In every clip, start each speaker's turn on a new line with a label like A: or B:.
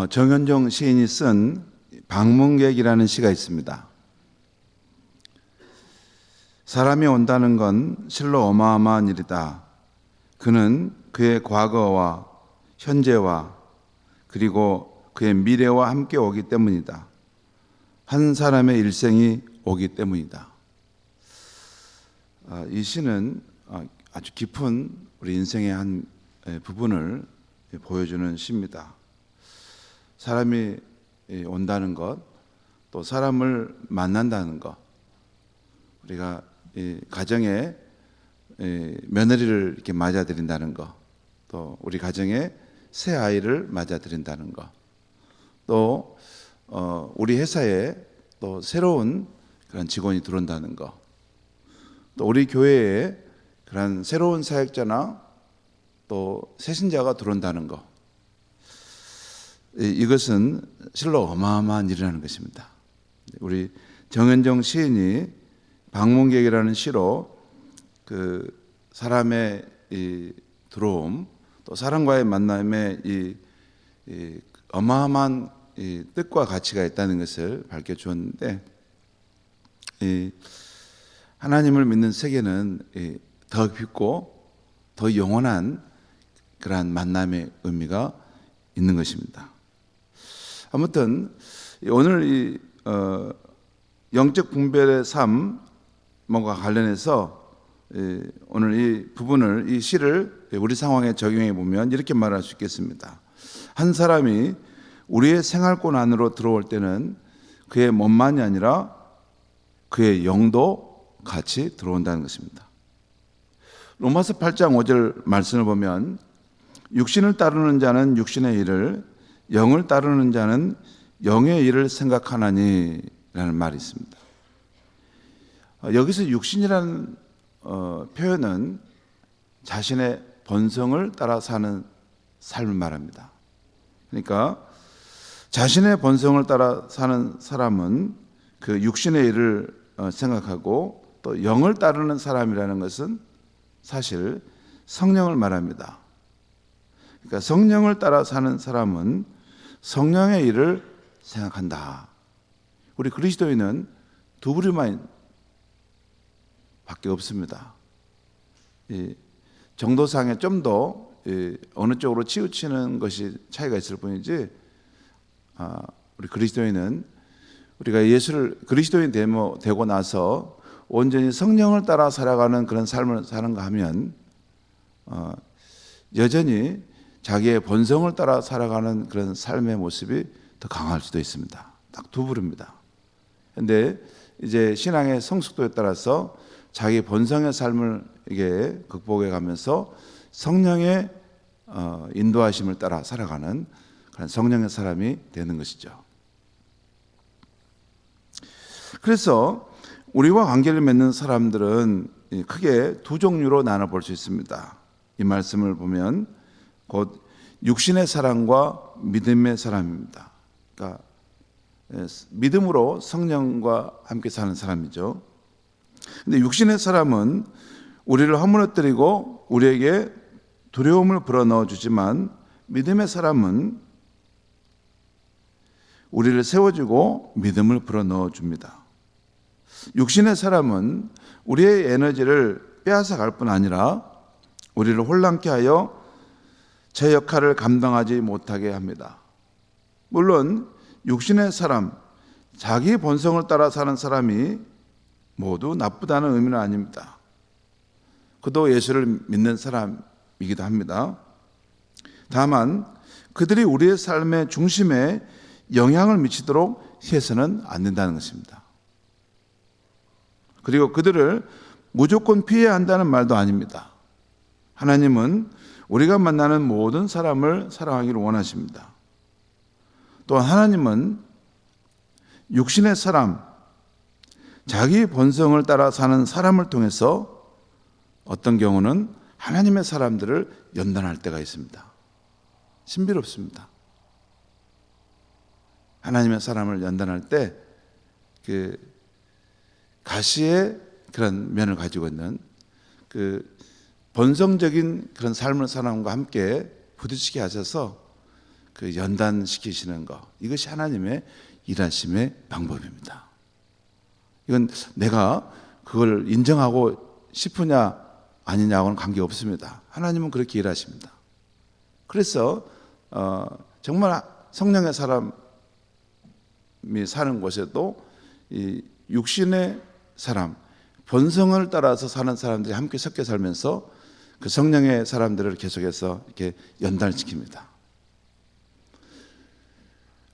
A: 정현종 시인이 쓴 방문객이라는 시가 있습니다. 사람이 온다는 건 실로 어마어마한 일이다. 그는 그의 과거와 현재와 그리고 그의 미래와 함께 오기 때문이다. 한 사람의 일생이 오기 때문이다. 이 시는 아주 깊은 우리 인생의 한 부분을 보여주는 시입니다. 사람이 온다는 것, 또 사람을 만난다는 것, 우리가 가정에 며느리를 이렇게 맞아들인다는 것, 또 우리 가정에 새 아이를 맞아들인다는 것, 또 우리 회사에 또 새로운 그런 직원이 들어온다는 것, 또 우리 교회에 그런 새로운 사역자나 또 새신자가 들어온다는 것, 이것은 실로 어마어마한 일이라는 것입니다. 우리 정현종 시인이 방문객이라는 시로 그 사람의 이 들어옴, 또 사람과의 만남에 이 어마어마한 이 뜻과 가치가 있다는 것을 밝혀주었는데, 하나님을 믿는 세계는 더 깊고 더 영원한 그러한 만남의 의미가 있는 것입니다. 아무튼 오늘 이 영적 분별의 삶과 관련해서 오늘 이 부분을, 이 시를 우리 상황에 적용해 보면 이렇게 말할 수 있겠습니다. 한 사람이 우리의 생활권 안으로 들어올 때는 그의 몸만이 아니라 그의 영도 같이 들어온다는 것입니다. 로마서 8장 5절 말씀을 보면 육신을 따르는 자는 육신의 일을, 영을 따르는 자는 영의 일을 생각하나니 라는 말이 있습니다. 여기서 육신이라는 표현은 자신의 본성을 따라 사는 삶을 말합니다. 그러니까 자신의 본성을 따라 사는 사람은 그 육신의 일을 생각하고, 또 영을 따르는 사람이라는 것은 사실 성령을 말합니다. 그러니까 성령을 따라 사는 사람은 성령의 일을 생각한다. 우리 그리스도인은 두 부류만 밖에 없습니다. 정도상에 좀 더 어느 쪽으로 치우치는 것이 차이가 있을 뿐이지, 우리 그리스도인은 우리가 예수를 그리스도인 되고 나서 온전히 성령을 따라 살아가는 그런 삶을 사는가 하면 여전히 자기의 본성을 따라 살아가는 그런 삶의 모습이 더 강할 수도 있습니다. 딱 두 부류입니다. 그런데 이제 신앙의 성숙도에 따라서 자기 본성의 삶을 이게 극복해 가면서 성령의 인도하심을 따라 살아가는 그런 성령의 사람이 되는 것이죠. 그래서 우리와 관계를 맺는 사람들은 크게 두 종류로 나눠 볼 수 있습니다. 이 말씀을 보면 곧 육신의 사람과 믿음의 사람입니다. 그러니까 믿음으로 성령과 함께 사는 사람이죠. 근데 육신의 사람은 우리를 허물어뜨리고 우리에게 두려움을 불어넣어 주지만, 믿음의 사람은 우리를 세워주고 믿음을 불어넣어 줍니다. 육신의 사람은 우리의 에너지를 빼앗아 갈 뿐 아니라 우리를 혼란케 하여 제 역할을 감당하지 못하게 합니다. 물론 육신의 사람, 자기 본성을 따라 사는 사람이 모두 나쁘다는 의미는 아닙니다. 그도 예수를 믿는 사람이기도 합니다. 다만 그들이 우리의 삶의 중심에 영향을 미치도록 해서는 안 된다는 것입니다. 그리고 그들을 무조건 피해야 한다는 말도 아닙니다. 하나님은 우리가 만나는 모든 사람을 사랑하기를 원하십니다. 또한 하나님은 육신의 사람, 자기 본성을 따라 사는 사람을 통해서 어떤 경우는 하나님의 사람들을 연단할 때가 있습니다. 신비롭습니다. 하나님의 사람을 연단할 때 그 가시의 그런 면을 가지고 있는 그 본성적인 그런 삶을 사람과 함께 부딪히게 하셔서 그 연단시키시는 것, 이것이 하나님의 일하심의 방법입니다. 이건 내가 그걸 인정하고 싶으냐 아니냐하고는 관계없습니다. 하나님은 그렇게 일하십니다. 그래서 정말 성령의 사람이 사는 곳에도 이 육신의 사람, 본성을 따라서 사는 사람들이 함께 섞여 살면서 그 성령의 사람들을 계속해서 이렇게 연단시킵니다.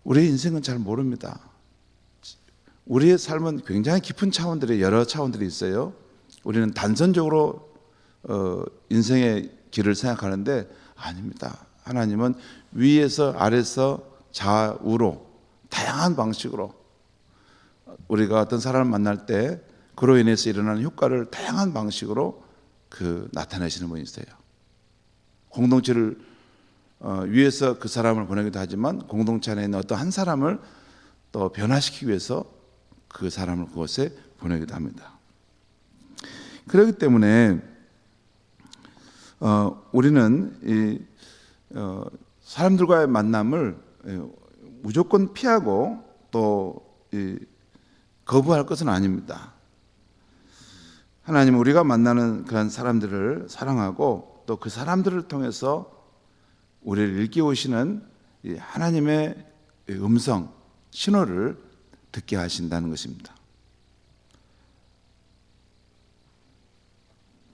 A: 우리의 인생은 잘 모릅니다. 우리의 삶은 굉장히 깊은 차원들이, 여러 차원들이 있어요. 우리는 단선적으로 인생의 길을 생각하는데 아닙니다. 하나님은 위에서 아래서 좌우로 다양한 방식으로 우리가 어떤 사람을 만날 때 그로 인해서 일어나는 효과를 다양한 방식으로 나타내시는 분이 있어요. 공동체를 위해서 그 사람을 보내기도 하지만 공동체 안에 있는 어떤 한 사람을 또 변화시키기 위해서 그 사람을 그곳에 보내기도 합니다. 그렇기 때문에 우리는 이 사람들과의 만남을 무조건 피하고 또 거부할 것은 아닙니다. 하나님은 우리가 만나는 그런 사람들을 사랑하고 또 그 사람들을 통해서 우리를 일깨우시는 하나님의 음성, 신호를 듣게 하신다는 것입니다.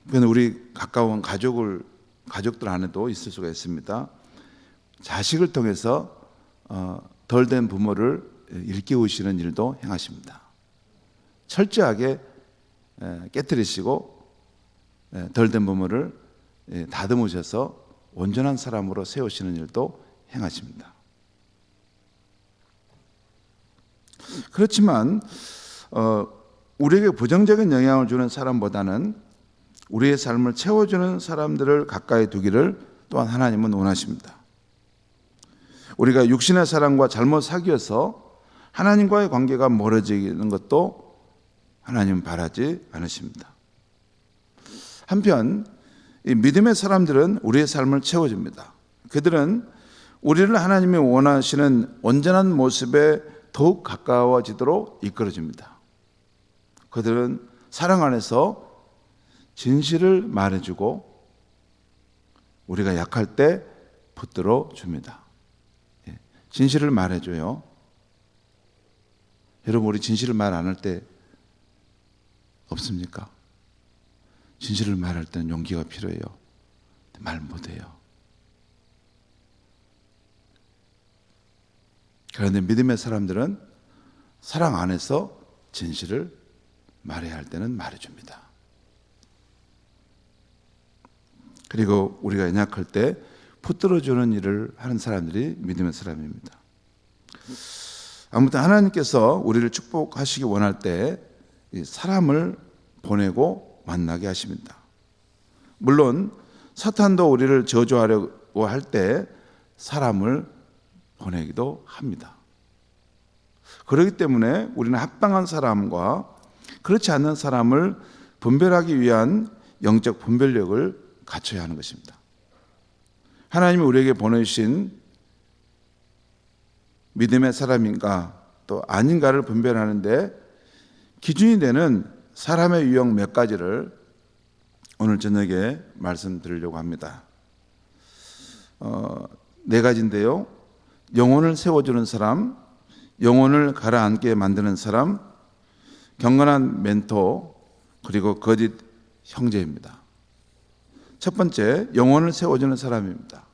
A: 그건 우리 가까운 가족들 안에도 있을 수가 있습니다. 자식을 통해서 덜된 부모를 일깨우시는 일도 행하십니다. 철저하게 깨뜨리시고 덜된 부모를 다듬으셔서 온전한 사람으로 세우시는 일도 행하십니다. 그렇지만 우리에게 부정적인 영향을 주는 사람보다는 우리의 삶을 채워주는 사람들을 가까이 두기를 또한 하나님은 원하십니다. 우리가 육신의 사람과 잘못 사귀어서 하나님과의 관계가 멀어지는 것도 하나님은 바라지 않으십니다. 한편 이 믿음의 사람들은 우리의 삶을 채워줍니다. 그들은 우리를 하나님이 원하시는 온전한 모습에 더욱 가까워지도록 이끌어줍니다. 그들은 사랑 안에서 진실을 말해주고 우리가 약할 때 붙들어 줍니다. 진실을 말해줘요. 여러분, 우리 진실을 말 안 할 때 없습니까? 진실을 말할 때는 용기가 필요해요. 말 못해요. 그런데 믿음의 사람들은 사랑 안에서 진실을 말해야 할 때는 말해줍니다. 그리고 우리가 연약할 때 붙들어주는 일을 하는 사람들이 믿음의 사람입니다. 아무튼 하나님께서 우리를 축복하시기 원할 때 사람을 보내고 만나게 하십니다. 물론 사탄도 우리를 저주하려고 할 때 사람을 보내기도 합니다. 그렇기 때문에 우리는 합당한 사람과 그렇지 않는 사람을 분별하기 위한 영적 분별력을 갖춰야 하는 것입니다. 하나님이 우리에게 보내주신 믿음의 사람인가 또 아닌가를 분별하는데 기준이 되는 사람의 유형 몇 가지를 오늘 저녁에 말씀드리려고 합니다. 4가지인데요. 영혼을 세워주는 사람, 영혼을 가라앉게 만드는 사람, 경건한 멘토, 그리고 거짓 형제입니다. 첫 번째, 영혼을 세워주는 사람입니다.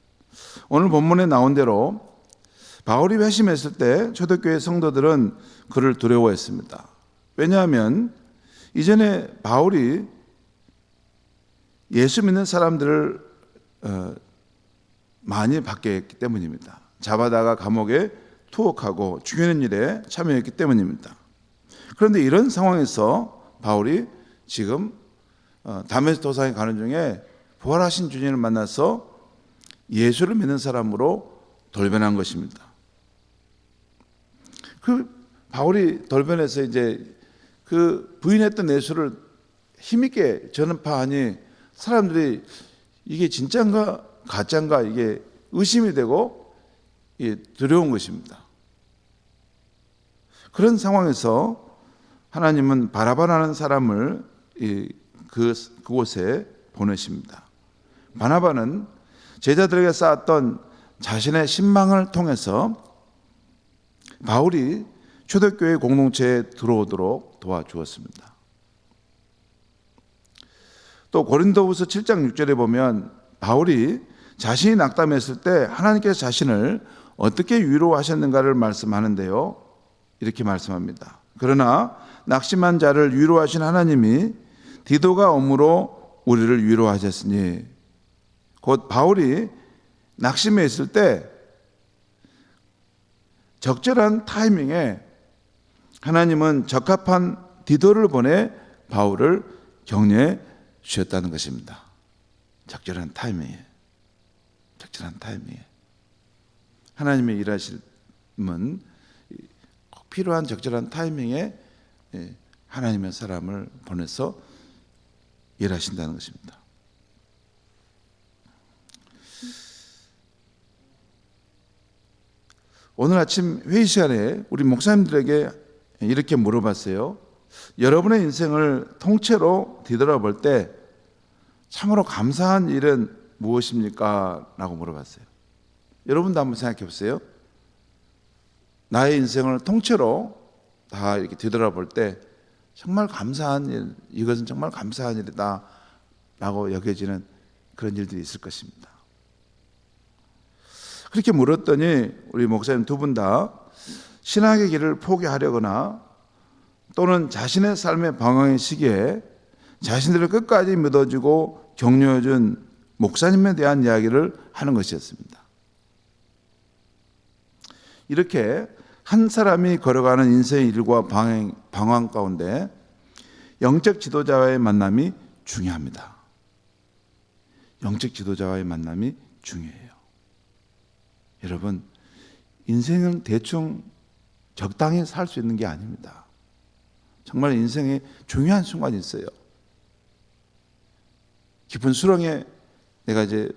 A: 오늘 본문에 나온 대로 바울이 회심했을 때 초대교회 성도들은 그를 두려워했습니다. 왜냐하면 이전에 바울이 예수 믿는 사람들을 많이 받게 했기 때문입니다. 잡아다가 감옥에 투옥하고 죽이는 일에 참여했기 때문입니다. 그런데 이런 상황에서 바울이 지금 다메섹 도상에 가는 중에 부활하신 주님을 만나서 예수를 믿는 사람으로 돌변한 것입니다. 그 바울이 돌변해서 이제 그 부인했던 예수를 힘있게 전파하니 사람들이 이게 진짜인가 가짜인가 이게 의심이 되고 두려운 것입니다. 그런 상황에서 하나님은 바나바라는 사람을 그곳에 보내십니다. 바나바는 제자들에게 쌓았던 자신의 신망을 통해서 바울이 초대교회 공동체에 들어오도록 도와주었습니다. 또 고린도후서 7장 6절에 보면 바울이 자신이 낙담했을 때 하나님께서 자신을 어떻게 위로하셨는가를 말씀하는데요. 이렇게 말씀합니다. 그러나 낙심한 자를 위로하신 하나님이 디도가 om으로 우리를 위로하셨으니, 곧 바울이 낙심해 있을 때 적절한 타이밍에 하나님은 적합한 디도를 보내 바울을 격려해 주셨다는 것입니다. 적절한 타이밍에 하나님의 일하심은 꼭 필요한 적절한 타이밍에 하나님의 사람을 보내서 일하신다는 것입니다. 오늘 아침 회의 시간에 우리 목사님들에게 이렇게 물어봤어요. 여러분의 인생을 통째로 뒤돌아볼 때 참으로 감사한 일은 무엇입니까? 라고 물어봤어요. 여러분도 한번 생각해 보세요. 나의 인생을 통째로 다 이렇게 뒤돌아볼 때 정말 감사한 일, 이것은 정말 감사한 일이다 라고 여겨지는 그런 일들이 있을 것입니다. 그렇게 물었더니 우리 목사님 두 분 다 신학의 길을 포기하려거나 또는 자신의 삶의 방황의 시기에 자신들을 끝까지 믿어주고 격려해준 목사님에 대한 이야기를 하는 것이었습니다. 이렇게 한 사람이 걸어가는 인생의 일과 방황 가운데 영적 지도자와의 만남이 중요합니다. 영적 지도자와의 만남이 중요해요. 여러분, 인생은 대충 적당히 살 수 있는 게 아닙니다. 정말 인생에 중요한 순간이 있어요. 깊은 수렁에 내가 이제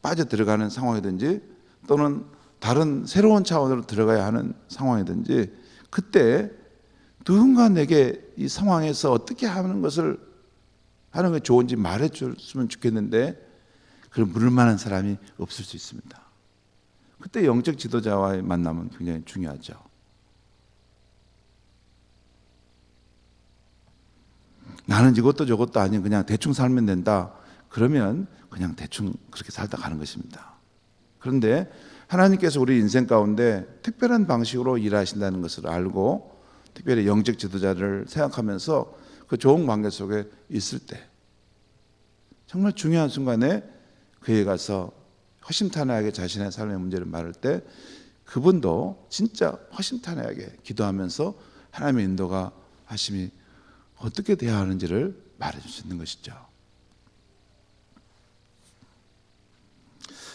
A: 빠져 들어가는 상황이든지 또는 다른 새로운 차원으로 들어가야 하는 상황이든지, 그때 누군가 내게 이 상황에서 어떻게 하는 게 좋은지 말해 줬으면 좋겠는데 그걸 물을 만한 사람이 없을 수 있습니다. 그때 영적 지도자와의 만남은 굉장히 중요하죠. 나는 이것도 저것도 아닌 그냥 대충 살면 된다. 그러면 그냥 대충 그렇게 살다 가는 것입니다. 그런데 하나님께서 우리 인생 가운데 특별한 방식으로 일하신다는 것을 알고 특별히 영적 지도자를 생각하면서 그 좋은 관계 속에 있을 때 정말 중요한 순간에 그에 가서 허심탄회하게 자신의 삶의 문제를 말할 때 그분도 진짜 허심탄회하게 기도하면서 하나님의 인도가 하심이 어떻게 돼야 하는지를 말해줄 수 있는 것이죠.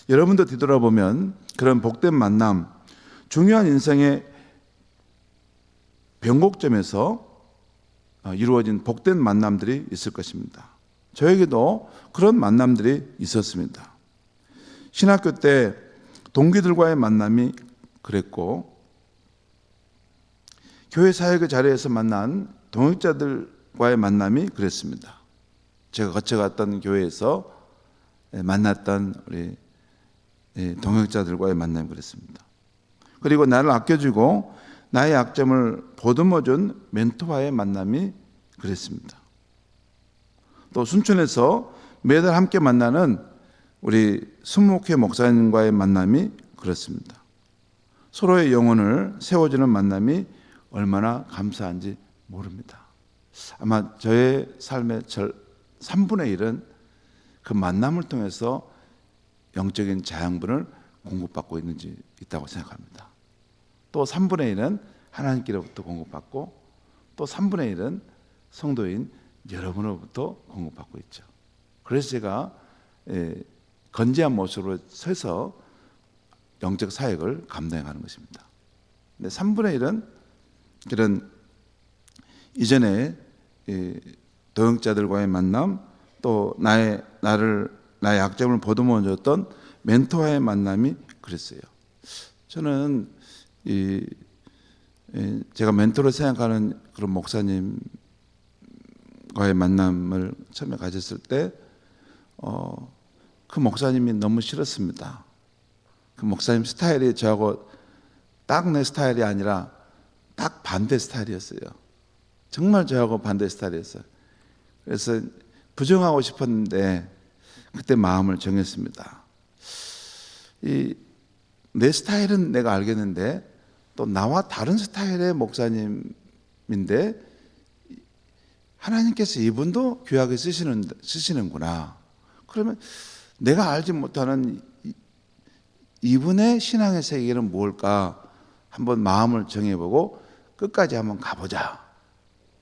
A: 여러분도 뒤돌아보면 그런 복된 만남, 중요한 인생의 변곡점에서 이루어진 복된 만남들이 있을 것입니다. 저에게도 그런 만남들이 있었습니다. 신학교 때 동기들과의 만남이 그랬고, 교회 사역의 자리에서 만난 동역자들과의 만남이 그랬습니다. 제가 거쳐갔던 교회에서 만났던 우리 동역자들과의 만남이 그랬습니다. 그리고 나를 아껴주고 나의 약점을 보듬어준 멘토와의 만남이 그랬습니다. 또 순천에서 매달 함께 만나는 우리 순목회 목사님과의 만남이 그렇습니다. 서로의 영혼을 세워주는 만남이 얼마나 감사한지 모릅니다. 아마 저의 삶의 3분의 1은 그 만남을 통해서 영적인 자양분을 공급받고 있다고 생각합니다. 또 3분의 1은 하나님께로부터 공급받고 또 3분의 1은 성도인 여러분으로부터 공급받고 있죠. 그래서 제가 건재한 모습으로 서서 영적 사역을 감당하는 것입니다. 근데 3분의 1은 그런 이전에 도역자들과의 만남, 또 나의 약점을 보듬어 줬던 멘토와의 만남이 그랬어요. 저는 제가 멘토로 생각하는 그런 목사님과의 만남을 처음에 가졌을 때 그 목사님이 너무 싫었습니다. 그 목사님 스타일이 저하고 딱 내 스타일이 아니라 딱 반대 스타일이었어요. 정말 저하고 반대 스타일이었어요. 그래서 부정하고 싶었는데 그때 마음을 정했습니다. 내 스타일은 내가 알겠는데 또 나와 다른 스타일의 목사님인데 하나님께서 이분도 귀하게 쓰시는구나. 그러면 내가 알지 못하는 이분의 신앙의 세계는 뭘까 한번 마음을 정해보고 끝까지 한번 가보자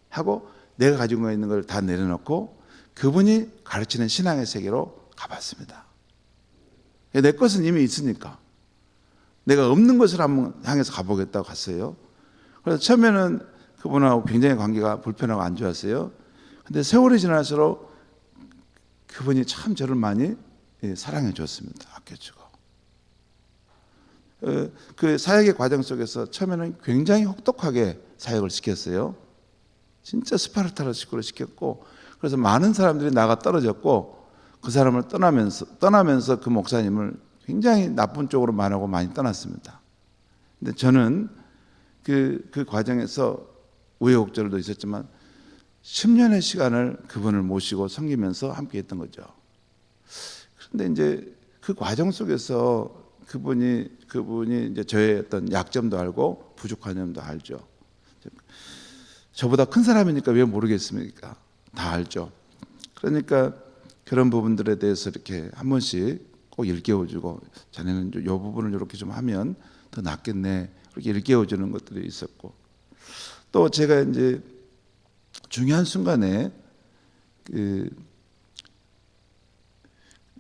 A: 하고 내가 가지고 있는 걸 다 내려놓고 그분이 가르치는 신앙의 세계로 가봤습니다. 내 것은 이미 있으니까 내가 없는 것을 한번 향해서 가보겠다고 갔어요. 그래서 처음에는 그분하고 굉장히 관계가 불편하고 안 좋았어요. 근데 세월이 지날수록 그분이 참 저를 많이 사랑해 줬습니다. 아껴주고. 그 사역의 과정 속에서 처음에는 굉장히 혹독하게 사역을 시켰어요. 진짜 스파르타로 시켰고, 그래서 많은 사람들이 나가 떨어졌고, 그 사람을 떠나면서 그 목사님을 굉장히 나쁜 쪽으로 말하고 많이 떠났습니다. 근데 저는 그 과정에서 우여곡절도 있었지만 10년의 시간을 그분을 모시고 섬기면서 함께 했던 거죠. 그런데 이제 그 과정 속에서 그분이 이제 저의 어떤 약점도 알고 부족한 점도 알죠. 저보다 큰 사람이니까 왜 모르겠습니까? 다 알죠. 그러니까 그런 부분들에 대해서 이렇게 한 번씩 꼭 일깨워주고, 자네는 이 부분을 이렇게 좀 하면 더 낫겠네, 이렇게 일깨워주는 것들이 있었고, 또 제가 이제 중요한 순간에 그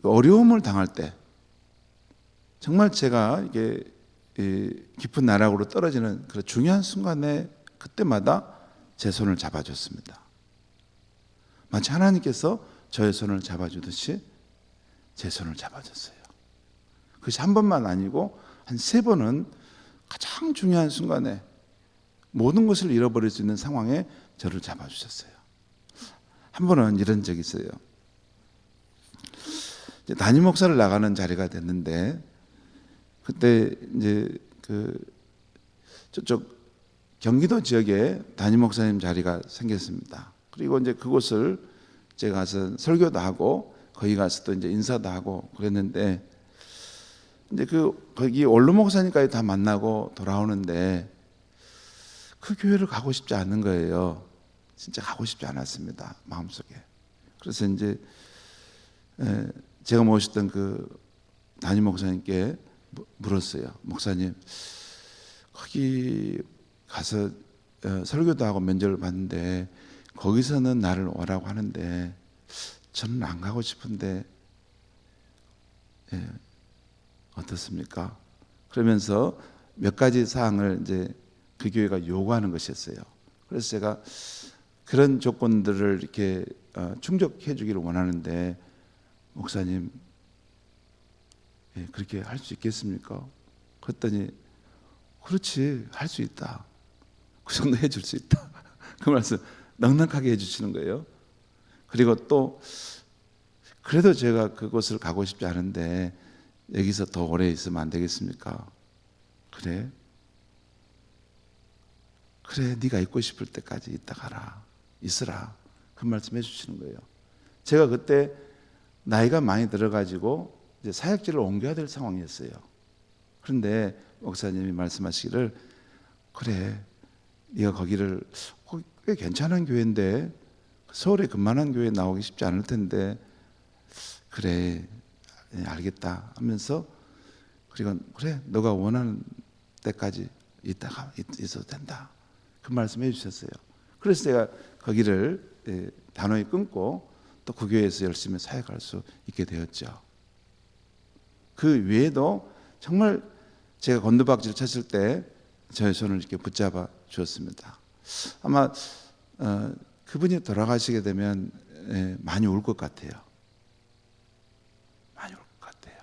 A: 어려움을 당할 때, 정말 제가 이게 깊은 나락으로 떨어지는 그런 중요한 순간에 그때마다 제 손을 잡아줬습니다. 마치 하나님께서 저의 손을 잡아주듯이 제 손을 잡아줬어요. 그것이 한 번만 아니고 한 3번은 가장 중요한 순간에 모든 것을 잃어버릴 수 있는 상황에 저를 잡아주셨어요. 한 번은 이런 적이 있어요. 이제 담임 목사를 나가는 자리가 됐는데, 그때 이제 저쪽 경기도 지역에 담임 목사님 자리가 생겼습니다. 그리고 이제 그곳을 제가 가서 설교도 하고 거기 가서 또 이제 인사도 하고 그랬는데, 이제 거기 원로 목사님까지 다 만나고 돌아오는데 그 교회를 가고 싶지 않은 거예요. 진짜 가고 싶지 않았습니다, 마음속에. 그래서 이제 제가 모셨던 그 담임 목사님께 물었어요. 목사님, 거기 가서 설교도 하고 면접을 봤는데 거기서는 나를 오라고 하는데 저는 안 가고 싶은데 어떻습니까? 그러면서 몇 가지 사항을 이제 그 교회가 요구하는 것이었어요. 그래서 제가 그런 조건들을 이렇게 충족해 주기를 원하는데, 목사님, 그렇게 할 수 있겠습니까? 그랬더니 그렇지, 할 수 있다. 그 정도 해줄 수 있다. 그 말씀 넉넉하게 해주시는 거예요. 그리고 또 그래도 제가 그곳을 가고 싶지 않은데 여기서 더 오래 있으면 안 되겠습니까? 그래, 네가 있고 싶을 때까지 있다 가라, 있으라. 그 말씀 해주시는 거예요. 제가 그때 나이가 많이 들어가지고 이제 사역지를 옮겨야 될 상황이었어요. 그런데 목사님이 말씀하시기를, 그래, 네가 거기를 꽤 괜찮은 교회인데 서울에 근만한 교회에 나오기 쉽지 않을 텐데, 그래, 알겠다 하면서, 그리고 그래, 너가 원하는 때까지 있어도 된다, 그 말씀해 주셨어요. 그래서 제가 거기를 단호히 끊고 또 그 교회에서 열심히 사역할 수 있게 되었죠. 그 외에도 정말 제가 곤두박질을 쳤을 때 저의 손을 이렇게 붙잡아 주었습니다. 아마 그분이 돌아가시게 되면 많이 울 것 같아요. 많이 울 것 같아요.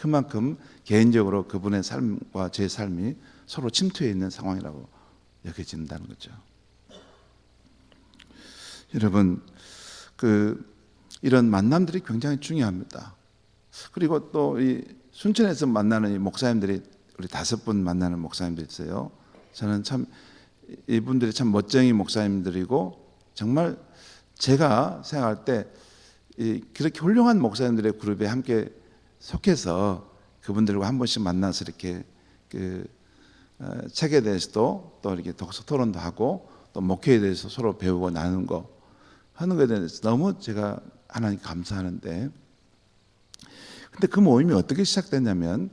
A: 그만큼 개인적으로 그분의 삶과 제 삶이 서로 침투해 있는 상황이라고 여겨진다는 거죠. 여러분, 이런 만남들이 굉장히 중요합니다. 그리고 또 이 순천에서 만나는 이 목사님들이 우리 5분 만나는 목사님들이 있어요. 저는 참 이분들이 참 멋쟁이 목사님들이고 정말 제가 생각할 때 그렇게 훌륭한 목사님들의 그룹에 함께 속해서 그분들과 한 번씩 만나서 이렇게 책에 대해서도 또 이렇게 독서 토론도 하고 또 목회에 대해서 서로 배우고 나누는 거 하는 것에 대해서 너무 제가 하나님 감사하는데, 근데 그 모임이 어떻게 시작됐냐면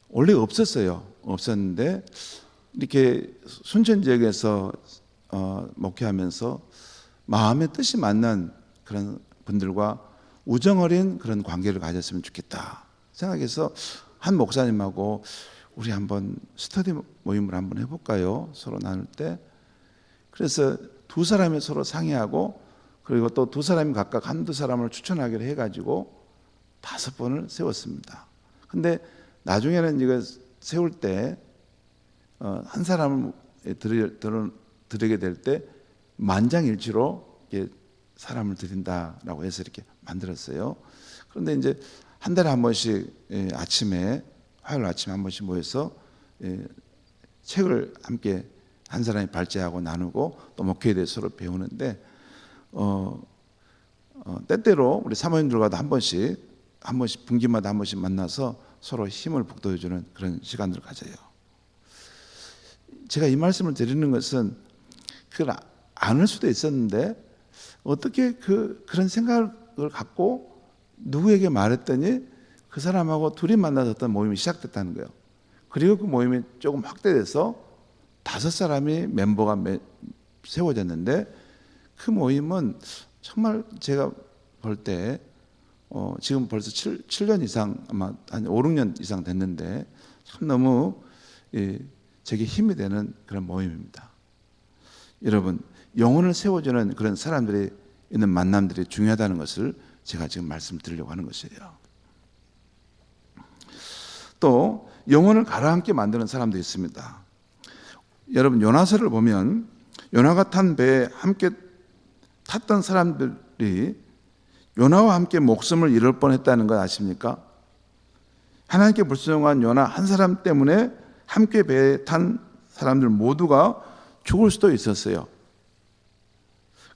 A: 원래 없었는데 이렇게 순천 지역에서 목회하면서 마음의 뜻이 맞는 그런 분들과 우정 어린 그런 관계를 가졌으면 좋겠다 생각해서 한 목사님하고 우리 한번 스터디 모임을 한번 해볼까요? 서로 나눌 때. 그래서 2사람이 서로 상의하고 그리고 또 2사람이 각각 1-2사람을 추천하기로 해가지고 5번을 세웠습니다. 근데 나중에는 이거 세울 때 한 사람을 드리게 될 때 만장일치로 사람을 드린다라고 해서 이렇게 만들었어요. 그런데 이제 한 달에 한 번씩 화요일 아침에 한 번씩 모여서 책을 함께 한 사람이 발제하고 나누고 또 목회에 대해서 서로 배우는데 때때로 우리 사모님들과도 한 번씩 분기마다 한 번씩 만나서 서로 힘을 북돋워주는 그런 시간들을 가져요. 제가 이 말씀을 드리는 것은 그걸 안을 수도 있었는데 어떻게 그런 생각을 갖고 누구에게 말했더니 그 사람하고 둘이 만나서 어떤 모임이 시작됐다는 거예요. 그리고 그 모임이 조금 확대돼서 5사람이 멤버가 세워졌는데 그 모임은 정말 제가 볼 때 지금 벌써 7년 이상 아마 한 5-6년 이상 됐는데 참 너무 제게 힘이 되는 그런 모임입니다. 여러분, 영혼을 세워주는 그런 사람들이 있는 만남들이 중요하다는 것을 제가 지금 말씀드리려고 하는 것이에요. 또 영혼을 가라앉게 만드는 사람도 있습니다. 여러분, 요나서를 보면 요나가 탄 배에 함께 탔던 사람들이 요나와 함께 목숨을 잃을 뻔했다는 것 아십니까? 하나님께 불순종한 요나 한 사람 때문에 함께 배에 탄 사람들 모두가 죽을 수도 있었어요.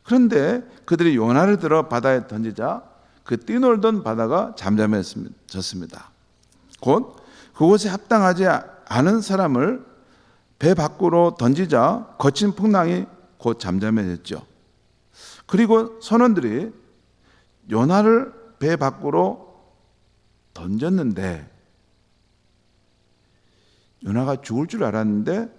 A: 그런데 그들이 요나를 들어 바다에 던지자 그 뛰놀던 바다가 잠잠해졌습니다. 곧 그곳에 합당하지 않은 사람을 배 밖으로 던지자 거친 풍랑이 곧 잠잠해졌죠. 그리고 선원들이 요나를 배 밖으로 던졌는데 요나가 죽을 줄 알았는데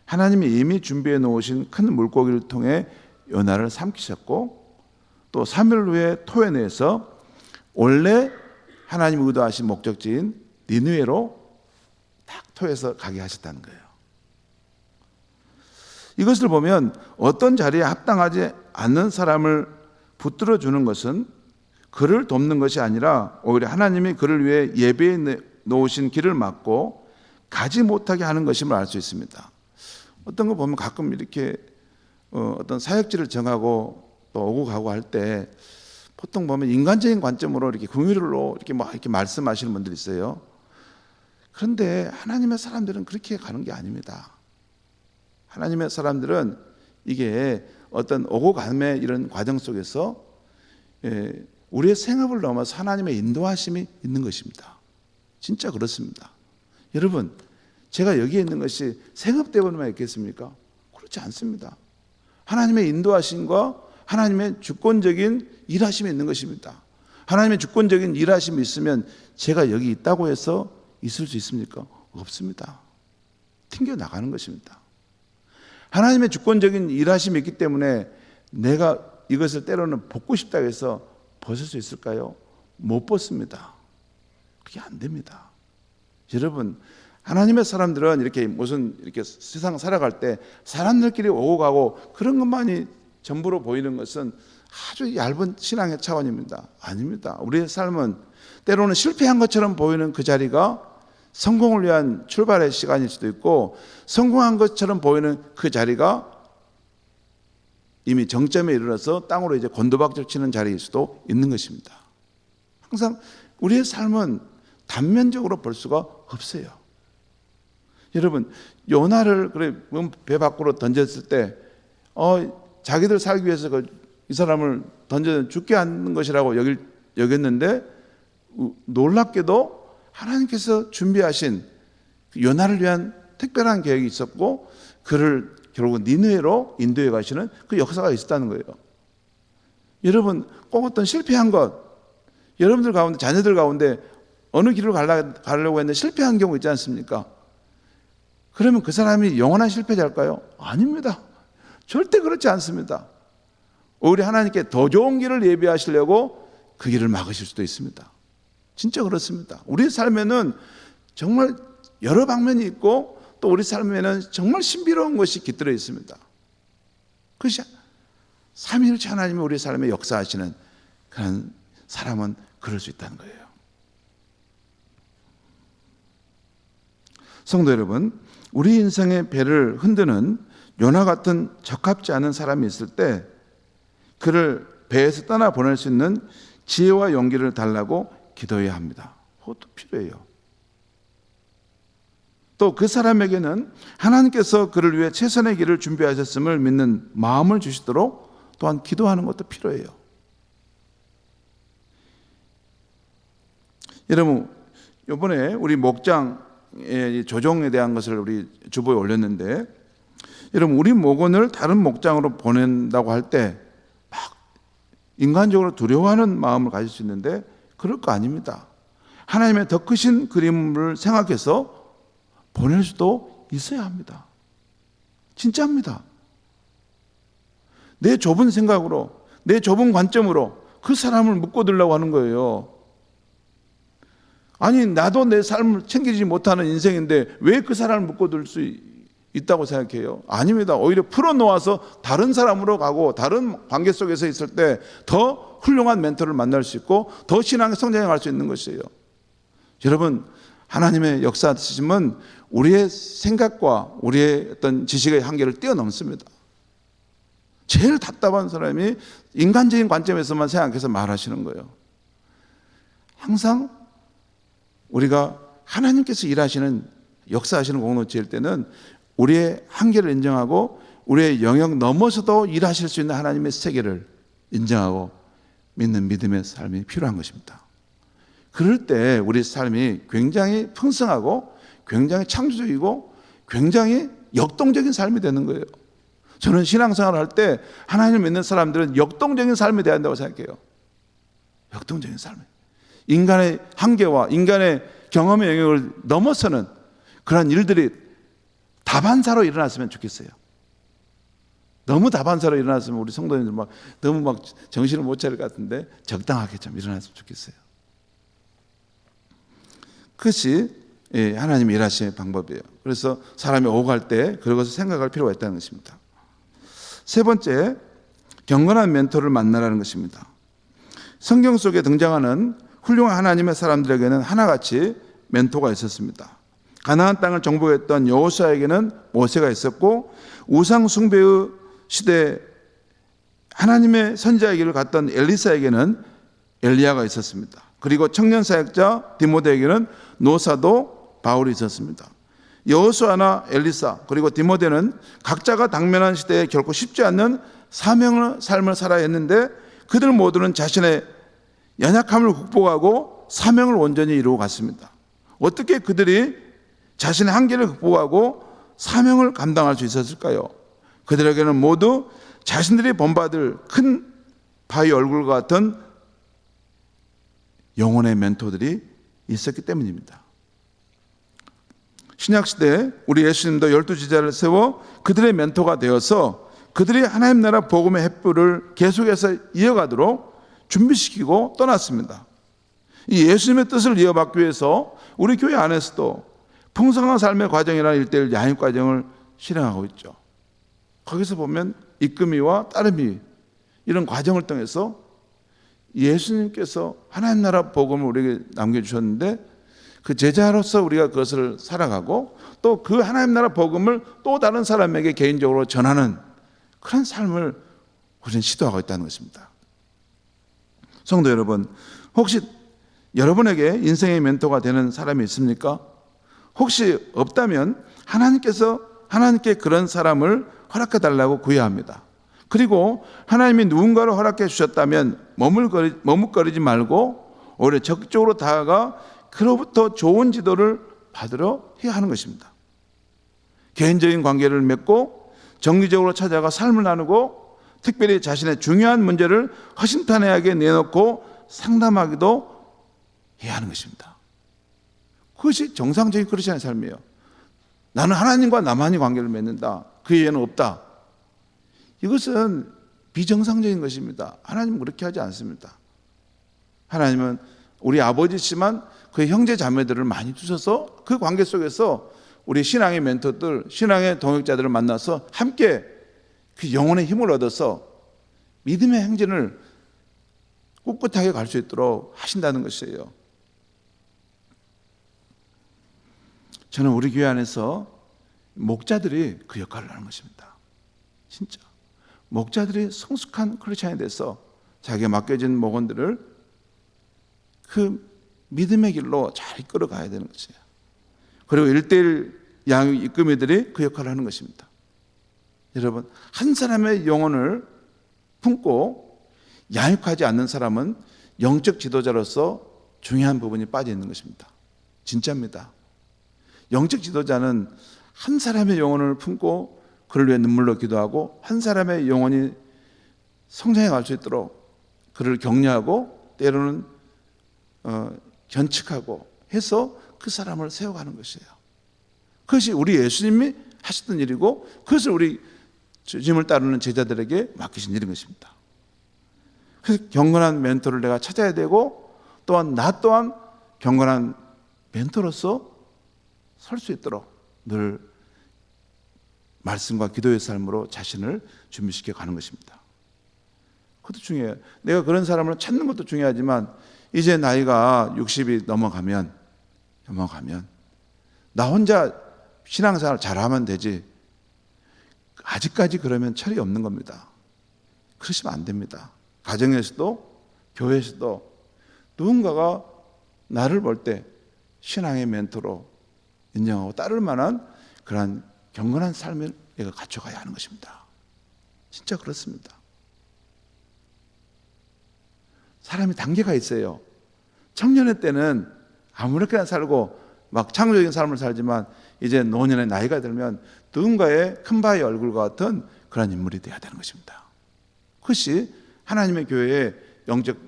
A: 하나님이 이미 준비해 놓으신 큰 물고기를 통해 요나를 삼키셨고 또 3일 후에 토해내서 원래 하나님이 의도하신 목적지인 니느웨로 딱 토해서 가게 하셨다는 거예요. 이것을 보면 어떤 자리에 합당하지 않는 사람을 붙들어 주는 것은 그를 돕는 것이 아니라 오히려 하나님이 그를 위해 예배해 놓으신 길을 막고 가지 못하게 하는 것임을 알 수 있습니다. 어떤 거 보면 가끔 이렇게 어떤 사역지를 정하고 또 오고 가고 할 때 보통 보면 인간적인 관점으로 이렇게 긍휼로 이렇게 말씀하시는 분들이 있어요. 그런데 하나님의 사람들은 그렇게 가는 게 아닙니다. 하나님의 사람들은 이게 어떤 오고 감의 이런 과정 속에서 우리의 생업을 넘어서 하나님의 인도하심이 있는 것입니다. 진짜 그렇습니다. 여러분, 제가 여기에 있는 것이 생업 때문에만 있겠습니까? 그렇지 않습니다. 하나님의 인도하심과 하나님의 주권적인 일하심이 있는 것입니다. 하나님의 주권적인 일하심이 있으면 제가 여기 있다고 해서 있을 수 있습니까? 없습니다. 튕겨 나가는 것입니다. 하나님의 주권적인 일하심이 있기 때문에 내가 이것을 때로는 벗고 싶다고 해서 벗을 수 있을까요? 못 벗습니다. 그게 안 됩니다. 여러분, 하나님의 사람들은 이렇게 세상 살아갈 때 사람들끼리 오고 가고 그런 것만이 전부로 보이는 것은 아주 얇은 신앙의 차원입니다. 아닙니다. 우리의 삶은 때로는 실패한 것처럼 보이는 그 자리가 성공을 위한 출발의 시간일 수도 있고, 성공한 것처럼 보이는 그 자리가 이미 정점에 이르러서 땅으로 이제 곤두박질 치는 자리일 수도 있는 것입니다. 항상 우리의 삶은 단면적으로 볼 수가 없어요. 여러분, 요나를 그래 배 밖으로 던졌을 때 자기들 살기 위해서 이 사람을 던져 죽게 하는 것이라고 여겼는데, 놀랍게도 하나님께서 준비하신 요나를 위한 특별한 계획이 있었고, 그를 결국 니느웨로 인도해 가시는 그 역사가 있었다는 거예요. 여러분, 꼭 어떤 실패한 것, 여러분들 가운데, 자녀들 가운데 어느 길을 가려고 했는데 실패한 경우 있지 않습니까? 그러면 그 사람이 영원한 실패자일까요? 아닙니다. 절대 그렇지 않습니다. 오히려 하나님께 더 좋은 길을 예비하시려고 그 길을 막으실 수도 있습니다. 진짜 그렇습니다. 우리 삶에는 정말 여러 방면이 있고, 또 우리 삶에는 정말 신비로운 것이 깃들어 있습니다. 그것이 삼위일체 하나님이 우리 삶에 역사하시는 그런 사람은 그럴 수 있다는 거예요. 성도 여러분, 우리 인생의 배를 흔드는 요나 같은 적합지 않은 사람이 있을 때 그를 배에서 떠나 보낼 수 있는 지혜와 용기를 달라고 기도해야 합니다. 그것도 필요해요. 또 그 사람에게는 하나님께서 그를 위해 최선의 길을 준비하셨음을 믿는 마음을 주시도록 또한 기도하는 것도 필요해요. 여러분, 이번에 우리 목장의 조정에 대한 것을 우리 주보에 올렸는데, 여러분, 우리 목원을 다른 목장으로 보낸다고 할 때 막 인간적으로 두려워하는 마음을 가질 수 있는데, 그럴 거 아닙니다. 하나님의 더 크신 그림을 생각해서 보낼 수도 있어야 합니다. 진짜입니다. 내 좁은 생각으로, 내 좁은 관점으로 그 사람을 묶어두려고 하는 거예요. 아니, 나도 내 삶을 챙기지 못하는 인생인데 왜 그 사람을 묶어둘 수 있다고 생각해요? 아닙니다. 오히려 풀어놓아서 다른 사람으로 가고 다른 관계 속에서 있을 때 더 훌륭한 멘토를 만날 수 있고 더 신앙의 성장에 갈 수 있는 것이에요. 여러분, 하나님의 역사하심은 우리의 생각과 우리의 어떤 지식의 한계를 뛰어넘습니다. 제일 답답한 사람이 인간적인 관점에서만 생각해서 말하시는 거예요. 항상 우리가 하나님께서 일하시는, 역사하시는 공동체일 때는 우리의 한계를 인정하고 우리의 영역 넘어서도 일하실 수 있는 하나님의 세계를 인정하고 믿는 믿음의 삶이 필요한 것입니다. 그럴 때 우리 삶이 굉장히 풍성하고 굉장히 창조적이고 굉장히 역동적인 삶이 되는 거예요. 저는 신앙생활을 할 때 하나님을 믿는 사람들은 역동적인 삶이 돼야 한다고 생각해요. 역동적인 삶. 인간의 한계와 인간의 경험의 영역을 넘어서는 그런 일들이 다반사로 일어났으면 좋겠어요. 너무 다반사로 일어났으면 우리 성도님들 너무 정신을 못 차릴 것 같은데 적당하게 좀 일어났으면 좋겠어요. 그것이 하나님이 일하시는 방법이에요. 그래서 사람이 오갈 때 그것을 생각할 필요가 있다는 것입니다. 세 번째, 경건한 멘토를 만나라는 것입니다. 성경 속에 등장하는 훌륭한 하나님의 사람들에게는 하나같이 멘토가 있었습니다. 가나안 땅을 정복했던 여호수아에게는 모세가 있었고, 우상 숭배의 시대 하나님의 선지자의 길을 갔던 엘리사에게는 엘리야가 있었습니다. 그리고 청년 사역자 디모데에게는 노사도 바울이 있었습니다. 여호수아나 엘리사 그리고 디모데는 각자가 당면한 시대에 결코 쉽지 않는 사명의 삶을 살아야 했는데, 그들 모두는 자신의 연약함을 극복하고 사명을 온전히 이루어 갔습니다. 어떻게 그들이 자신의 한계를 극복하고 사명을 감당할 수 있었을까요? 그들에게는 모두 자신들이 본받을 큰 바위 얼굴과 같은 영혼의 멘토들이 있었기 때문입니다. 신약시대에 우리 예수님도 12제자를 세워 그들의 멘토가 되어서 그들이 하나님 나라 복음의 횃불을 계속해서 이어가도록 준비시키고 떠났습니다. 이 예수님의 뜻을 이어받기 위해서 우리 교회 안에서도 풍성한 삶의 과정이라는 1:1 야인 과정을 실행하고 있죠. 거기서 보면 이끄미와 따르미 이런 과정을 통해서 예수님께서 하나님 나라 복음을 우리에게 남겨주셨는데 그 제자로서 우리가 그것을 살아가고 또 그 하나님 나라 복음을 또 다른 사람에게 개인적으로 전하는 그런 삶을 우리는 시도하고 있다는 것입니다. 성도 여러분, 혹시 여러분에게 인생의 멘토가 되는 사람이 있습니까? 혹시 없다면 하나님께 그런 사람을 허락해 달라고 구해야 합니다. 그리고 하나님이 누군가를 허락해 주셨다면 머뭇거리지 말고 오히려 적극적으로 다가가 그로부터 좋은 지도를 받으러 해야 하는 것입니다. 개인적인 관계를 맺고 정기적으로 찾아가 삶을 나누고 특별히 자신의 중요한 문제를 허심탄회하게 내놓고 상담하기도 해야 하는 것입니다. 그것이 정상적인 크리스천의 삶이에요. 나는 하나님과 나만이 관계를 맺는다. 그 외에는 없다. 이것은 비정상적인 것입니다. 하나님은 그렇게 하지 않습니다. 하나님은 우리 아버지지만 그 형제 자매들을 많이 두셔서 그 관계 속에서 우리 신앙의 멘토들, 신앙의 동역자들을 만나서 함께 그 영혼의 힘을 얻어서 믿음의 행진을 꿋꿋하게 갈 수 있도록 하신다는 것이에요. 저는 우리 교회 안에서 목자들이 그 역할을 하는 것입니다. 진짜 목자들이 성숙한 크리스천에 대해서 자기가 맡겨진 목원들을 그 믿음의 길로 잘 이끌어 가야 되는 것이에요. 그리고 1:1 양육 이끌미들이 그 역할을 하는 것입니다. 여러분, 한 사람의 영혼을 품고 양육하지 않는 사람은 영적 지도자로서 중요한 부분이 빠져 있는 것입니다. 진짜입니다. 영적 지도자는 한 사람의 영혼을 품고 그를 위해 눈물로 기도하고 한 사람의 영혼이 성장해 갈 수 있도록 그를 격려하고 때로는 견축하고 해서 그 사람을 세워가는 것이에요. 그것이 우리 예수님이 하셨던 일이고 그것을 우리 주님을 따르는 제자들에게 맡기신 일인 것입니다. 그래서 경건한 멘토를 내가 찾아야 되고 또한 나 또한 경건한 멘토로서 설 수 있도록 늘 말씀과 기도의 삶으로 자신을 준비시켜 가는 것입니다. 그것도 중요해요. 내가 그런 사람을 찾는 것도 중요하지만 이제 나이가 60이 넘어가면 나 혼자 신앙생활 잘하면 되지. 아직까지 그러면 철이 없는 겁니다. 그러시면 안 됩니다. 가정에서도 교회에서도 누군가가 나를 볼 때 신앙의 멘토로 인정하고 따를 만한 그러한 경건한 삶을 내가 갖춰가야 하는 것입니다. 진짜 그렇습니다. 사람이 단계가 있어요. 청년의 때는 아무렇게나 살고 막 창조적인 삶을 살지만 이제 노년의 나이가 들면 누군가의 큰 바위 얼굴과 같은 그런 인물이 되어야 되는 것입니다. 그것이 하나님의 교회의 영적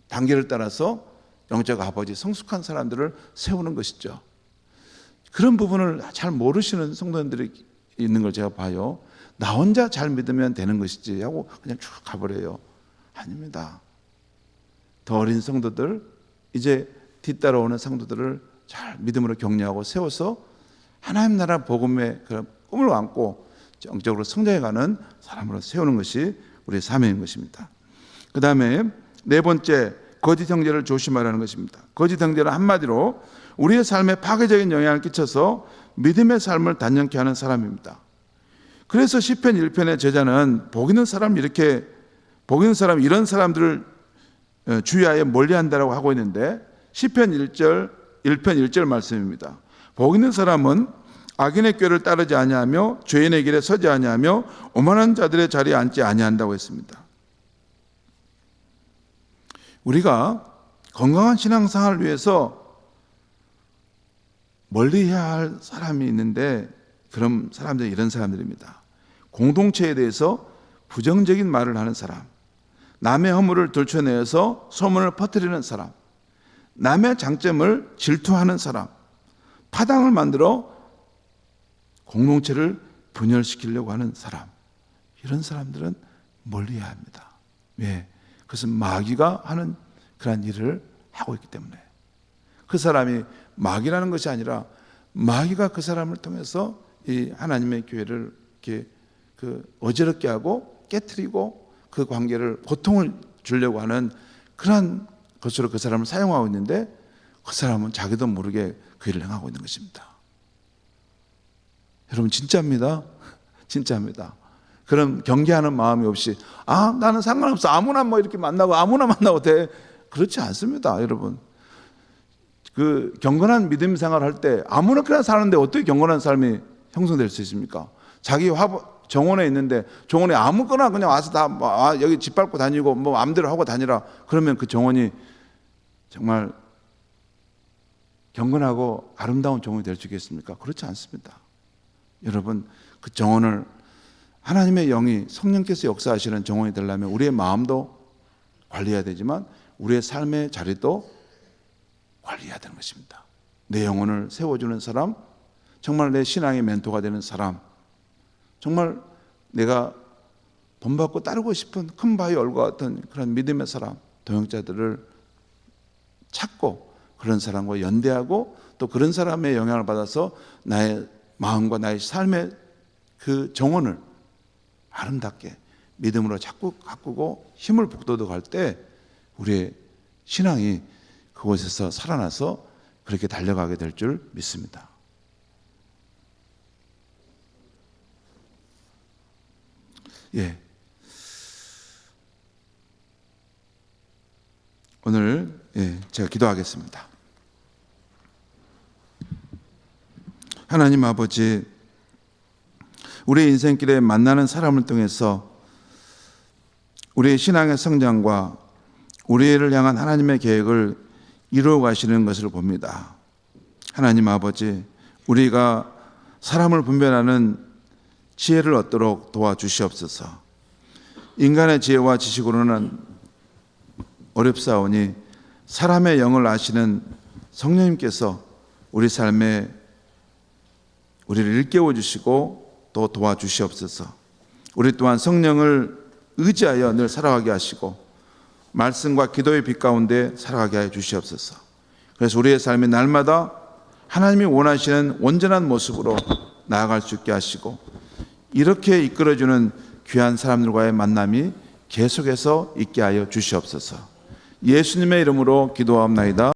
A: 단계를 따라서 영적 아버지 성숙한 사람들을 세우는 것이죠. 그런 부분을 잘 모르시는 성도님들이 있는 걸 제가 봐요. 나 혼자 잘 믿으면 되는 것이지 하고 그냥 쭉 가버려요. 아닙니다. 더 어린 성도들, 이제 뒤따라오는 성도들을 잘 믿음으로 격려하고 세워서 하나님 나라 복음의 그런 꿈을 안고 영적으로 성장해가는 사람으로 세우는 것이 우리의 사명인 것입니다. 그 다음에 네 번째, 거짓 형제를 조심하라는 것입니다. 거짓 형제는 한마디로 우리의 삶에 파괴적인 영향을 끼쳐서 믿음의 삶을 단연케 하는 사람입니다. 그래서 시편 1편의 저자는 복 있는 사람 이런 사람들을 주의하여 멀리한다라고 하고 있는데 시편 1편 1절 말씀입니다. 복 있는 사람은 악인의 꾀를 따르지 아니하며 죄인의 길에 서지 아니하며 오만한 자들의 자리에 앉지 아니한다고 했습니다. 우리가 건강한 신앙생활을 위해서 멀리해야 할 사람이 있는데 그런 사람들이 이런 사람들입니다. 공동체에 대해서 부정적인 말을 하는 사람, 남의 허물을 들춰내서 소문을 퍼뜨리는 사람, 남의 장점을 질투하는 사람, 파당을 만들어 공동체를 분열시키려고 하는 사람, 이런 사람들은 멀리해야 합니다. 왜? 그것은 마귀가 하는 그런 일을 하고 있기 때문에. 그 사람이 마귀라는 것이 아니라 마귀가 그 사람을 통해서 이 하나님의 교회를 이렇게 어지럽게 하고 깨트리고 그 관계를 고통을 주려고 하는 그러한 것으로 그 사람을 사용하고 있는데 그 사람은 자기도 모르게 그 일을 행하고 있는 것입니다. 여러분 진짜입니다. 진짜입니다. 그런 경계하는 마음이 없이 나는 상관없어 아무나 뭐 이렇게 만나고 아무나 만나고 돼 그렇지 않습니다. 여러분 그 경건한 믿음 생활을 할 때 아무렇게나 사는데 어떻게 경건한 삶이 형성될 수 있습니까? 자기 정원에 있는데 정원에 아무거나 그냥 와서 다 여기 집 밟고 다니고 뭐 마음대로 하고 다니라 그러면 그 정원이 정말 경건하고 아름다운 정원이 될 수 있겠습니까? 그렇지 않습니다. 여러분 그 정원을 하나님의 영이 성령께서 역사하시는 정원이 되려면 우리의 마음도 관리해야 되지만 우리의 삶의 자리도 관리해야 되는 것입니다. 내 영혼을 세워주는 사람, 정말 내 신앙의 멘토가 되는 사람, 정말 내가 본받고 따르고 싶은 큰 바위 얼과 같은 그런 믿음의 사람, 동역자들을 찾고 그런 사람과 연대하고 또 그런 사람의 영향을 받아서 나의 마음과 나의 삶의 그 정원을 아름답게 믿음으로 자꾸 가꾸고 힘을 북돋아갈 때 우리의 신앙이 그곳에서 살아나서 그렇게 달려가게 될 줄 믿습니다. 예. 오늘 제가 기도하겠습니다. 하나님 아버지, 우리의 인생길에 만나는 사람을 통해서 우리의 신앙의 성장과 우리를 향한 하나님의 계획을 이루어 가시는 것을 봅니다. 하나님 아버지, 우리가 사람을 분별하는 지혜를 얻도록 도와주시옵소서. 인간의 지혜와 지식으로는 어렵사오니 사람의 영을 아시는 성령님께서 우리 삶에 우리를 일깨워 주시고 또 도와주시옵소서. 우리 또한 성령을 의지하여 늘 살아가게 하시고 말씀과 기도의 빛 가운데 살아가게 하여 주시옵소서. 그래서 우리의 삶이 날마다 하나님이 원하시는 온전한 모습으로 나아갈 수 있게 하시고 이렇게 이끌어주는 귀한 사람들과의 만남이 계속해서 있게 하여 주시옵소서. 예수님의 이름으로 기도하옵나이다.